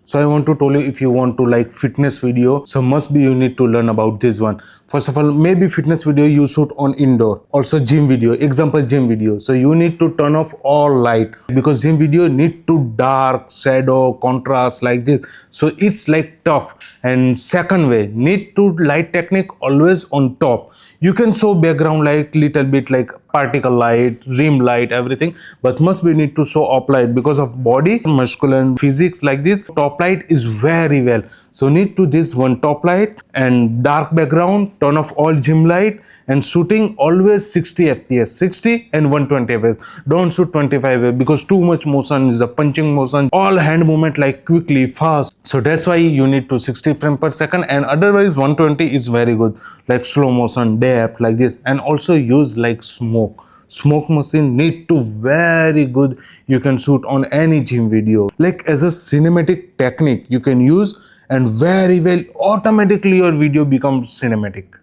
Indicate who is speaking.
Speaker 1: So I want to tell you, if you want to like fitness video, so must be you need to learn about this one. First of all, maybe fitness video you shoot on indoor. Also gym video, example gym video. So you need to turn off all light because gym video need to dark, shadow, contrast like this. So it's like tough. And second way, need to light technique always on top. You can show background light little bit like particle light, rim light, everything, but must be need to show up light because of body, muscular and physics like this. Top light is very well. So need to this one top light and dark background, turn off all gym light, and shooting always 60 fps, 60 and 120 fps. Don't shoot 25 fps because too much motion is the punching motion, all hand movement like quickly, fast. So that's why you need to 60 frames per second, and otherwise 120 is very good, like slow motion, depth like this. And also use like smoke machine need to very good. You can shoot on any gym video like as a cinematic technique you can use, and very well automatically your video becomes cinematic.